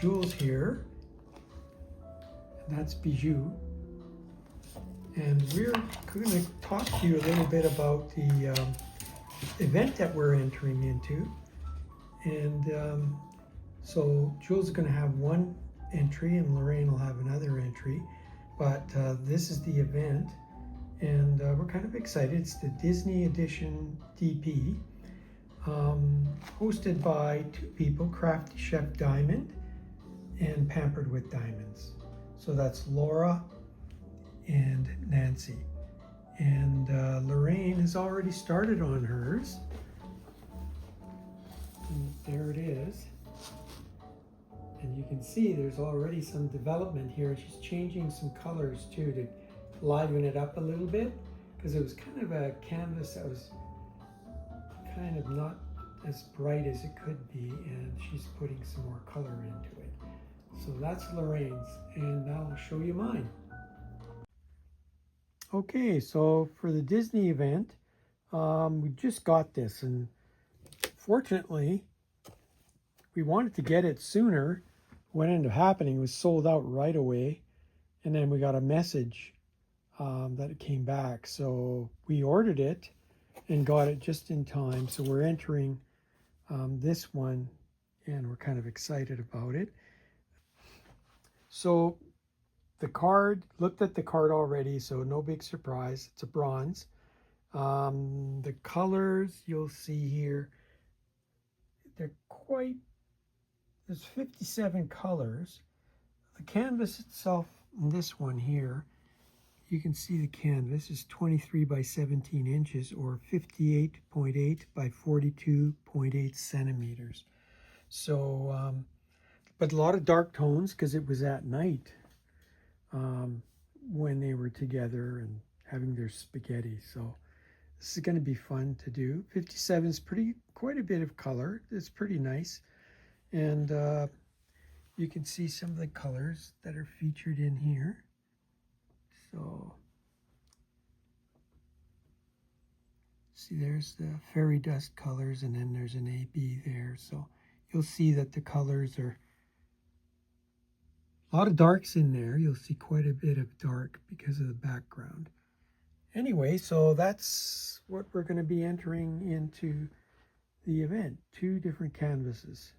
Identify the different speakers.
Speaker 1: Jules here, and that's Bijou. And we're going to talk to you a little bit about the event that we're entering into. And so Jules is going to have one entry and Lorraine will have another entry. But this is the event, and we're kind of excited. It's the Disney Edition DP, hosted by two people, Crafty Chefdiamond and Pampered with Diamonds. So that's Laura and Nancy. And Lorraine has already started on hers. And there it is. And you can see there's already some development here. She's changing some colors too to liven it up a little bit, because it was kind of a canvas that was kind of not as bright as it could be, and she's putting some more color into it. So that's Lorraine's, and now I'll show you mine. Okay, so for the Disney event, we just got this, and fortunately we wanted to get it sooner. What ended up happening was sold out right away, and then we got a message that it came back. So we ordered it and got it just in time. So we're entering this one, and we're kind of excited about it. So the card, looked at the card already, so no big surprise. It's a bronze. The colors you'll see here, they're quite, there's 57 colors. The canvas itself, this one here, you can see the canvas is 23 by 17 inches or 58.8 by 42.8 centimeters. So, but a lot of dark tones because it was at night when they were together and having their spaghetti. So this is going to be fun to do. 57 is quite a bit of color. It's pretty nice. And you can see some of the colors that are featured in here. So, see, there's the fairy dust colors, and then there's an AB there. So you'll see that the colors are a lot of darks in there. You'll see quite a bit of dark because of the background. Anyway, so that's what we're going to be entering into the event. 2 different canvases.